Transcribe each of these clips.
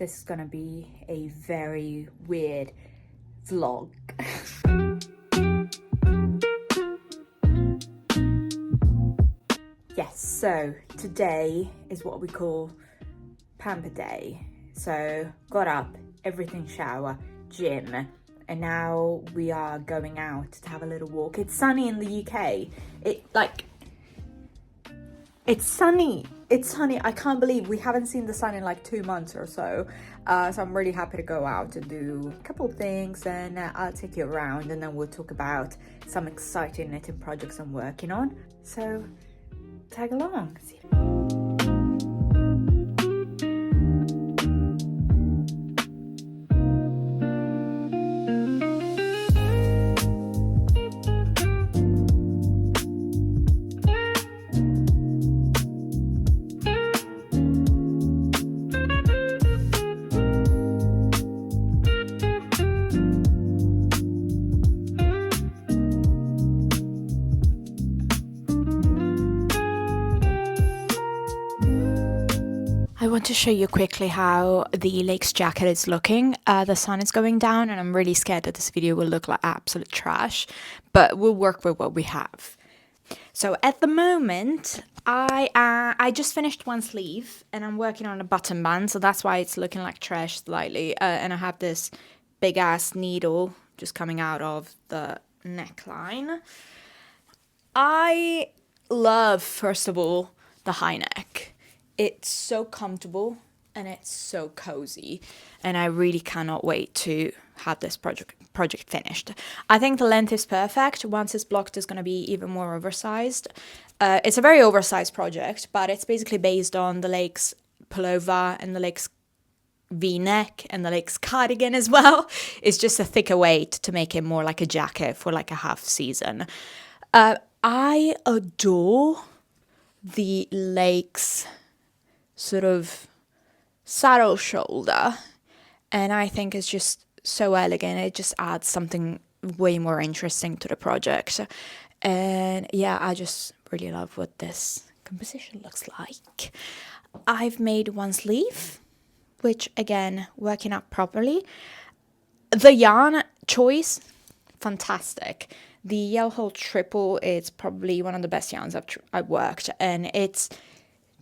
This is gonna be a very weird vlog. Yes, so today is what we call pamper day. So got up, everything shower, gym, and now we are going out to have a little walk. It's sunny in the UK. It's sunny. It's sunny. I can't believe we haven't seen the sun in like 2 months or so. So I'm really happy to go out and do a couple of things, and I'll take you around, and then we'll talk about some exciting knitting projects I'm working on. So tag along. I want to show you quickly how the lace jacket is looking. The sun is going down and I'm really scared that this video will look like absolute trash, but we'll work with what we have. So at the moment, I just finished one sleeve and I'm working on a button band, so that's why it's looking like trash slightly. And I have this big ass needle just coming out of the neckline. I love, first of all, the high neck. It's so comfortable and it's so cozy, and I really cannot wait to have this project finished. I think the length is perfect. Once it's blocked, it's going to be even more oversized. It's a very oversized project, but it's basically based on the lake's pullover and the lake's V-neck and the lake's cardigan as well. It's just a thicker weight to make it more like a jacket for like a half season. I adore the lake's sort of saddle shoulder, and I think it's just so elegant. It just adds something way more interesting to the project, and yeah, I just really love what this composition looks like. I've made one sleeve, which again, working up properly. The yarn choice, fantastic. The Yell Hole Triple is probably one of the best yarns I've worked, and it's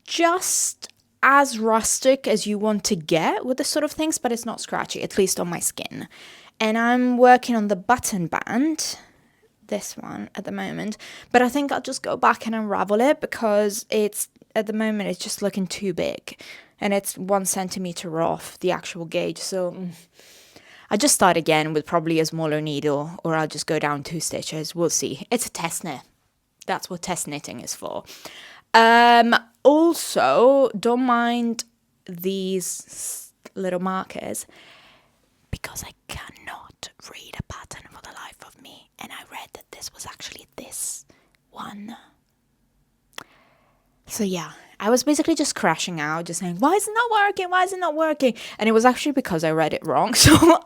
just as rustic as you want to get with this sort of things, but it's not scratchy, at least on my skin. And I'm working on the button band, this one at the moment, but I think I'll just go back and unravel it because it's, at the moment, it's just looking too big, and it's 1 centimeter off the actual gauge. So I just start again with probably a smaller needle, or I'll just go down 2 stitches. We'll see. It's a test knit. That's what test knitting is for. Also, don't mind these little markers because I cannot read a pattern for the life of me, and I read that this was actually this one. So yeah, I was basically just crashing out, just saying, why is it not working? Why is it not working? And it was actually because I read it wrong. So,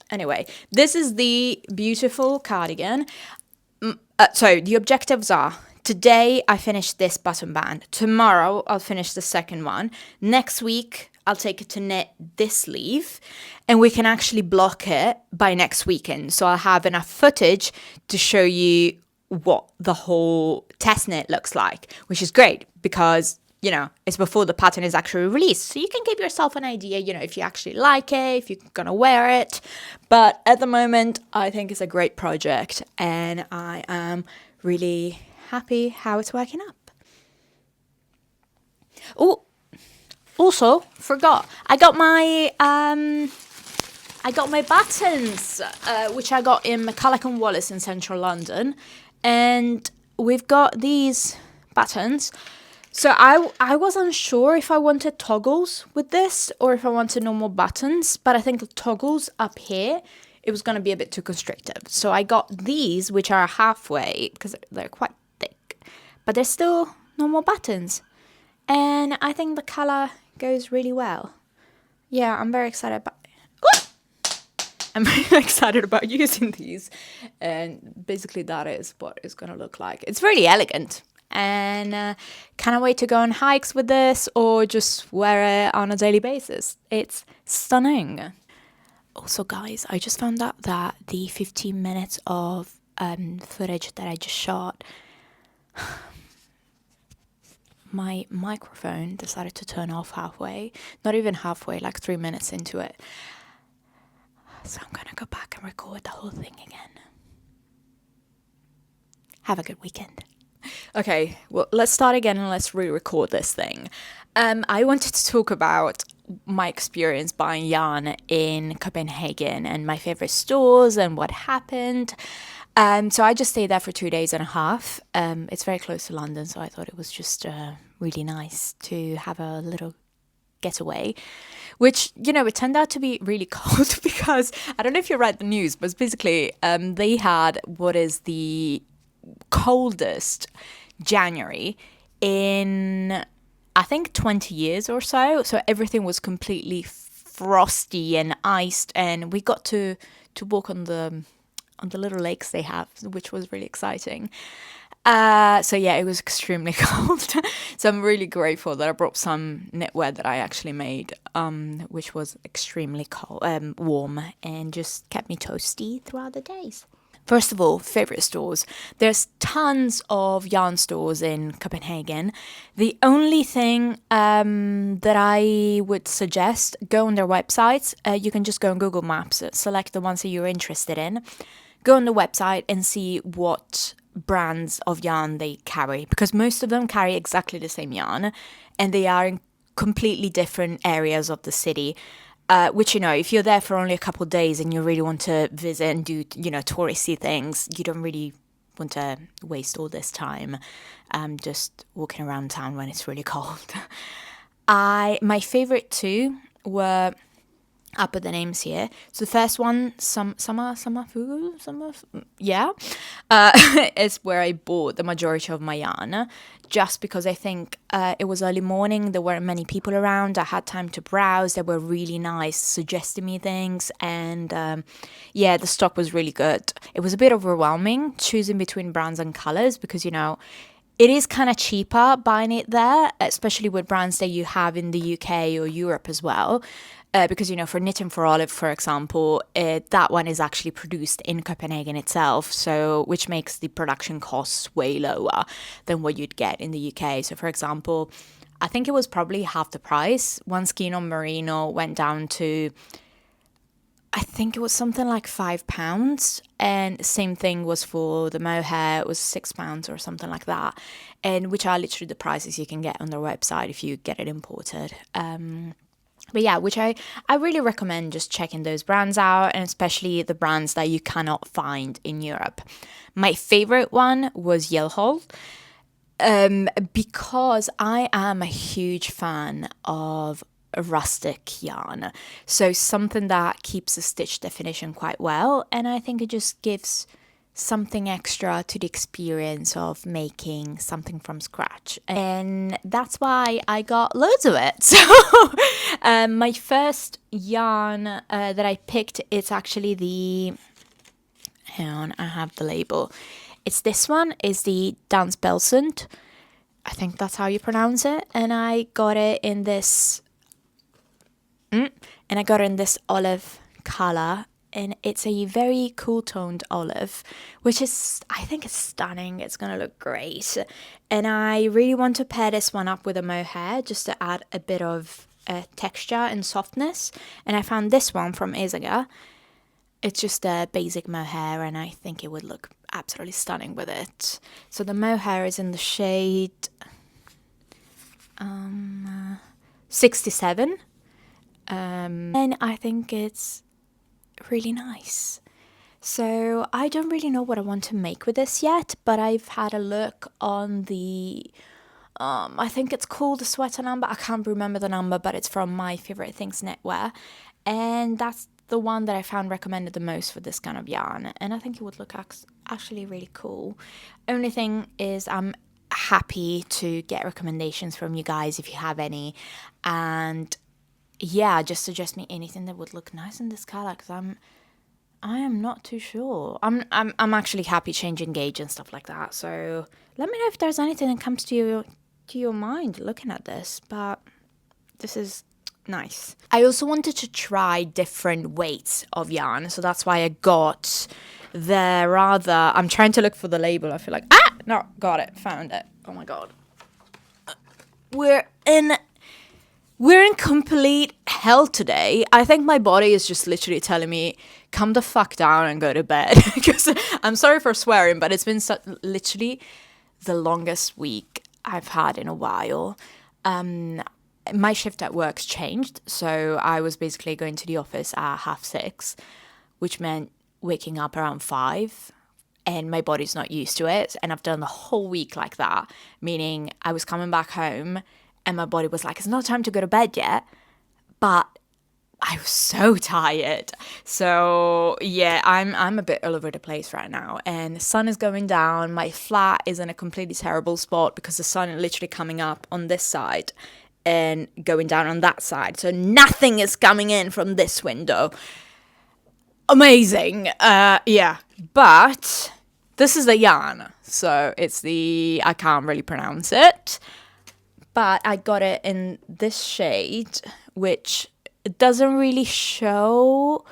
Anyway, this is the beautiful cardigan. So the objectives are, today I finish this button band. Tomorrow I'll finish the second one. Next week I'll take it to knit this sleeve, and we can actually block it by next weekend. So I'll have enough footage to show you what the whole test knit looks like, which is great because, you know, it's before the pattern is actually released. So you can give yourself an idea, you know, if you actually like it, if you're gonna wear it. But at the moment, I think it's a great project, and I am really happy how it's working up. Oh, also forgot, I got my buttons, which I got in McCulloch & Wallace in central London, and we've got these buttons. So I wasn't sure if I wanted toggles with this or if I wanted normal buttons, but I think the toggles up here, it was going to be a bit too constrictive. So I got these, which are halfway because they're quite thick, but they're still normal buttons. And I think the color goes really well. Yeah, I'm very excited about it. I'm very excited about using these, and basically that is what it's going to look like. It's really elegant. and cannot wait to go on hikes with this or just wear it on a daily basis. It's stunning. Also, guys, I just found out that the 15 minutes of footage that I just shot, my microphone decided to turn off halfway. Not even halfway, like 3 minutes into it. So I'm gonna go back and record the whole thing again. Have a good weekend. Okay, well, let's start again and let's re-record this thing. I wanted to talk about my experience buying yarn in Copenhagen and my favorite stores and what happened. So I just stayed there for 2.5 days. It's very close to London, so I thought it was just really nice to have a little getaway, which, you know, it turned out to be really cold because I don't know if you read the news, but basically they had what is the coldest January in I think 20 years or so. So everything was completely frosty and iced, and we got to walk on the little lakes they have, which was really exciting. So yeah, it was extremely cold. So I'm really grateful that I brought some knitwear that I actually made, which was extremely cold, warm, and just kept me toasty throughout the days. First of all, favorite stores. There's tons of yarn stores in Copenhagen. The only thing that I would suggest, go on their websites. You can just go on Google Maps, select the ones that you're interested in. Go on the website and see what brands of yarn they carry, because most of them carry exactly the same yarn and they are in completely different areas of the city. Which, you know, if you're there for only a couple of days and you really want to visit and do, you know, touristy things, you don't really want to waste all this time just walking around town when it's really cold. My favorite two were, I'll put the names here. So the first one, is where I bought the majority of my yarn, just because I think it was early morning, there weren't many people around, I had time to browse, they were really nice, suggesting me things, and the stock was really good. It was a bit overwhelming choosing between brands and colours because, you know, it is kind of cheaper buying it there, especially with brands that you have in the UK or Europe as well. Because, you know, for Knitting for Olive, for example, that one is actually produced in Copenhagen itself, so which makes the production costs way lower than what you'd get in the UK. So, for example, I think it was probably half the price. One skein on merino went down to, I think it was something like £5, and same thing was for the mohair. It was £6 or something like that, and which are literally the prices you can get on their website if you get it imported. But yeah, which I really recommend just checking those brands out, and especially the brands that you cannot find in Europe. My favorite one was Yellhold, because I am a huge fan of rustic yarn. So something that keeps the stitch definition quite well, and I think it just gives something extra to the experience of making something from scratch, and that's why I got loads of it. So my first yarn that I picked, it's actually the, hang on, I have the label, it's this one, is the Dans Belsund, I think that's how you pronounce it, and I got it in this olive color. And it's a very cool toned olive, which is, I think it's stunning. It's going to look great. And I really want to pair this one up with a mohair just to add a bit of texture and softness. And I found this one from Ozetta. It's just a basic mohair, and I think it would look absolutely stunning with it. So the mohair is in the shade 67. And I think it's really nice. So I don't really know what I want to make with this yet, but I've had a look on the I think it's called the sweater number. I can't remember the number, but it's from My Favorite Things Knitwear, and that's the one that I found recommended the most for this kind of yarn, and I think it would look actually really cool. Only thing is, I'm happy to get recommendations from you guys if you have any, and yeah, just suggest me anything that would look nice in this color, because I am not too sure. I'm actually happy changing gauge and stuff like that. So let me know if there's anything that comes to your mind looking at this. But this is nice. I also wanted to try different weights of yarn, so that's why I got the rather. I'm trying to look for the label. I feel like no, got it, found it. Oh my god, we're in complete hell today. I think my body is just literally telling me, come the fuck down and go to bed. Because I'm sorry for swearing, but it's been literally the longest week I've had in a while. My shift at work's changed, so I was basically going to the office at 6:30, which meant waking up around 5, and my body's not used to it. And I've done the whole week like that, meaning I was coming back home and my body was like, it's not time to go to bed yet. But I was so tired. So yeah, I'm a bit all over the place right now. And the sun is going down. My flat is in a completely terrible spot because the sun is literally coming up on this side and going down on that side. So nothing is coming in from this window. Amazing. Yeah. But this is the yarn. So it's I can't really pronounce it. But I got it in this shade, which doesn't really show,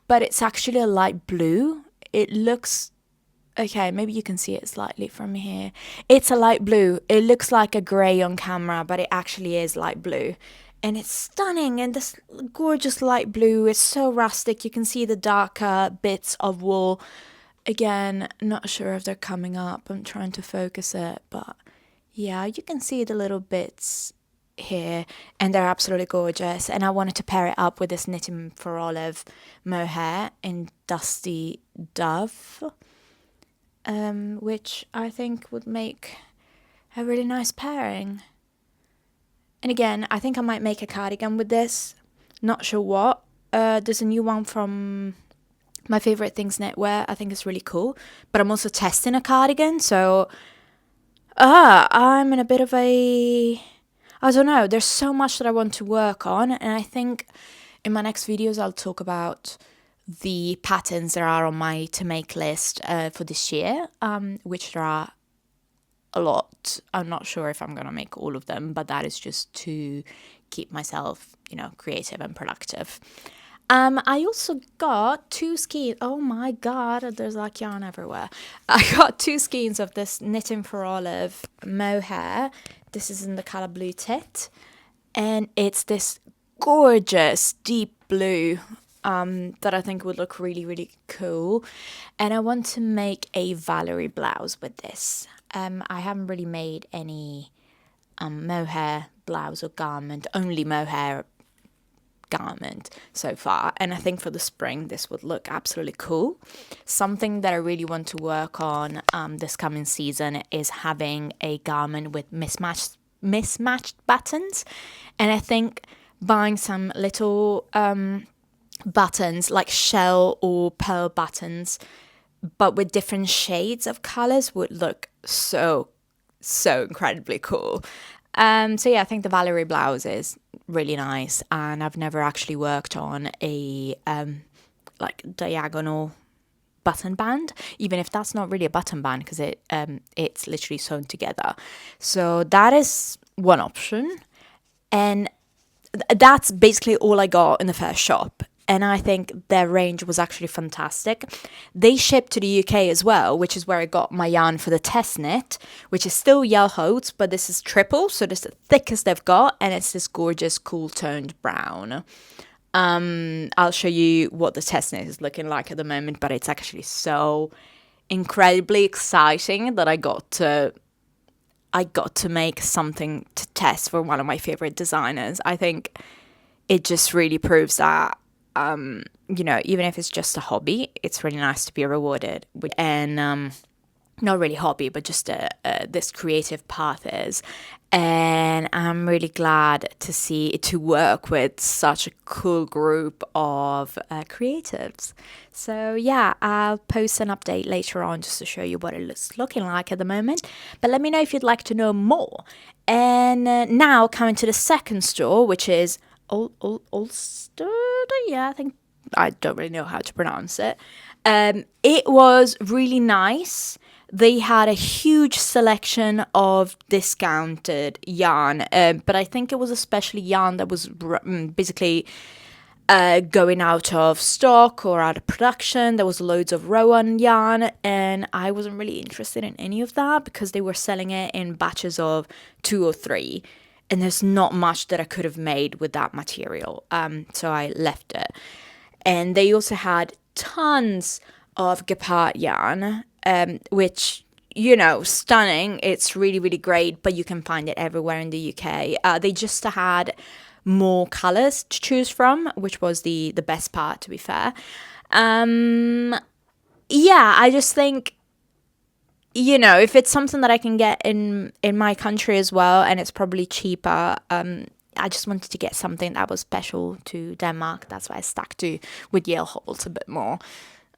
but it's actually a light blue. It looks, okay, maybe you can see it slightly from here. It's a light blue. It looks like a grey on camera, but it actually is light blue. And it's stunning, and this gorgeous light blue is so rustic. You can see the darker bits of wool. Again, not sure if they're coming up. I'm trying to focus it, but yeah, you can see the little bits here, and they're absolutely gorgeous. And I wanted to pair it up with this Knitting for Olive mohair in Dusty Dove, which I think would make a really nice pairing. And again, I think I might make a cardigan with this. Not sure what. There's a new one from My Favorite Things Knitwear. I think it's really cool. But I'm also testing a cardigan, so I'm in a bit of I don't know. There's so much that I want to work on, and I think in my next videos I'll talk about the patterns that are on my to make list for this year, which there are a lot. I'm not sure if I'm gonna make all of them, but that is just to keep myself, creative and productive. I also got 2 skeins. Oh my god, there's like yarn everywhere. I got 2 skeins of this Knitting for Olive mohair. This is in the color Blue Tit, and it's this gorgeous deep blue that I think would look really, really cool. And I want to make a Valerie blouse with this. I haven't really made any mohair blouse or garment, only mohair garment so far, and I think for the spring this would look absolutely cool. Something that I really want to work on this coming season is having a garment with mismatched buttons, and I think buying some little buttons like shell or pearl buttons but with different shades of colors would look so incredibly cool. So yeah, I think the Valerie blouse is really nice, and I've never actually worked on a like diagonal button band, even if that's not really a button band because it's literally sewn together. So that is one option, and that's basically all I got in the first shop. And I think their range was actually fantastic. They shipped to the UK as well, which is where I got my yarn for the test knit, which is still yellow oats, but this is triple, so this is the thickest they've got, and it's this gorgeous cool toned brown. I'll show you what the test knit is looking like at the moment, but it's actually so incredibly exciting that I got to make something to test for one of my favorite designers. I think it just really proves that even if it's just a hobby, it's really nice to be rewarded with, and not really hobby, but just this creative path is. And I'm really glad to work with such a cool group of creatives. So yeah, I'll post an update later on just to show you what it's looking like at the moment. But let me know if you'd like to know more. And now coming to the second store, which is Ulster, yeah, I think I don't really know how to pronounce it. It was really nice. They had a huge selection of discounted yarn, but I think it was especially yarn that was basically going out of stock or out of production. There was loads of Rowan yarn, and I wasn't really interested in any of that because they were selling it in batches of 2 or 3, and there's not much that I could have made with that material. So I left it. And they also had tons of Gepard yarn, which, you know, stunning. It's really, really great, but you can find it everywhere in the UK. They just had more colors to choose from, which was the best part, to be fair. Yeah, I just think, you know, if it's something that I can get in my country as well, and it's probably cheaper, I just wanted to get something that was special to Denmark. That's why I stuck to with Yale Halls a bit more.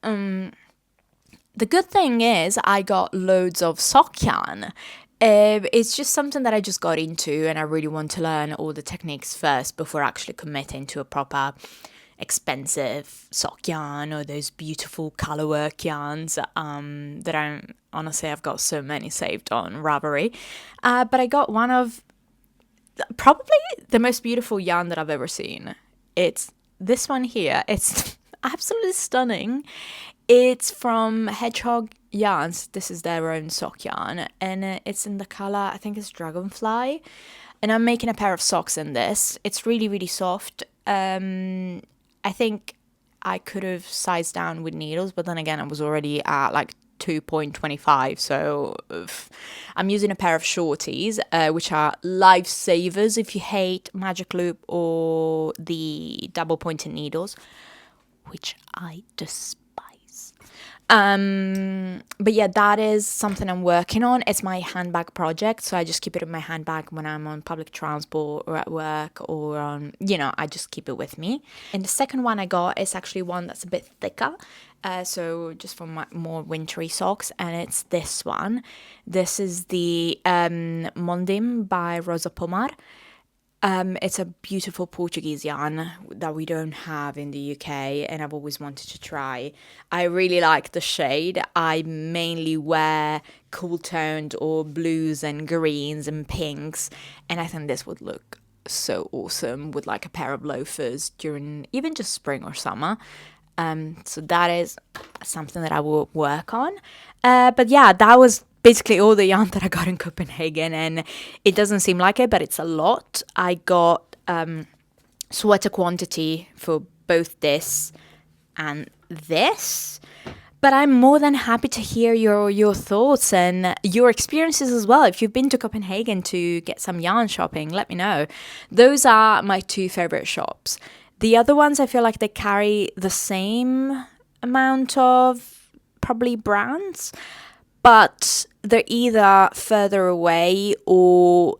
The good thing is I got loads of sock yarn. It's just something that I just got into, and I really want to learn all the techniques first before actually committing to a proper expensive sock yarn or those beautiful colorwork yarns that I've got so many saved on Ravelry. But I got one of probably the most beautiful yarn that I've ever seen. It's this one here. It's absolutely stunning. It's from Hedgehog Yarns. This is their own sock yarn, and it's in the color, I think it's Dragonfly, and I'm making a pair of socks in this. It's really, really soft. I think I could have sized down with needles, but then again, I was already at like 2.25, so I'm using a pair of shorties, which are lifesavers if you hate magic loop or the double pointed needles, which I despise. But yeah, that is something I'm working on. It's my handbag project, so I just keep it in my handbag when I'm on public transport or at work, or on, you know, I just keep it with me. And the second one I got is actually one that's a bit thicker, so just for my more wintry socks, and it's this one. This is the Mondim by Rosa Pomar. It's a beautiful Portuguese yarn that we don't have in the UK, and I've always wanted to try. I really like the shade. I mainly wear cool toned or blues and greens and pinks, and I think this would look so awesome with like a pair of loafers during even just spring or summer. So that is something that I will work on. But yeah, that was basically all the yarn that I got in Copenhagen, and it doesn't seem like it, but it's a lot. I got sweater quantity for both this and this, but I'm more than happy to hear your thoughts and your experiences as well. If you've been to Copenhagen to get some yarn shopping, let me know. Those are my 2 favorite shops. The other ones, I feel like they carry the same amount of probably brands, but they're either further away or,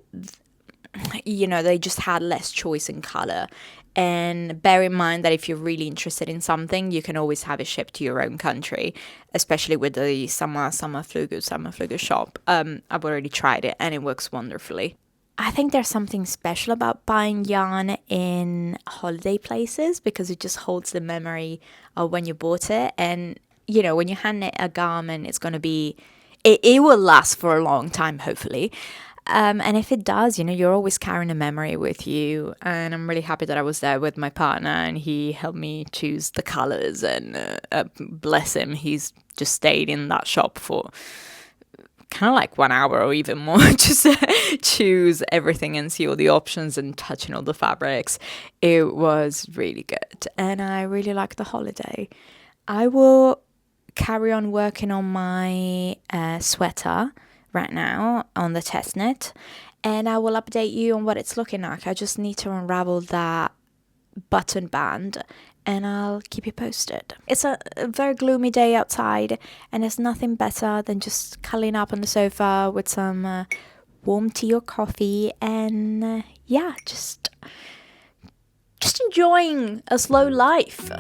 you know, they just had less choice in color. And bear in mind that if you're really interested in something, you can always have it shipped to your own country, especially with the Summer Fluger shop. I've already tried it and it works wonderfully. I think there's something special about buying yarn in holiday places because it just holds the memory of when you bought it. And, you know, when you hand knit a garment, it's going to be, it will last for a long time, hopefully. And if it does, you know, you're always carrying a memory with you. And I'm really happy that I was there with my partner and he helped me choose the colors. And bless him, he's just stayed in that shop for kind of like 1 hour or even more, just choose everything and see all the options and touching all the fabrics. It was really good, and I really like the holiday. I will carry on working on my sweater right now on the test knit, and I will update you on what it's looking like. I just need to unravel that button band, and I'll keep you posted. It's a very gloomy day outside, and there's nothing better than just cuddling up on the sofa with some warm tea or coffee, and yeah, just enjoying a slow life.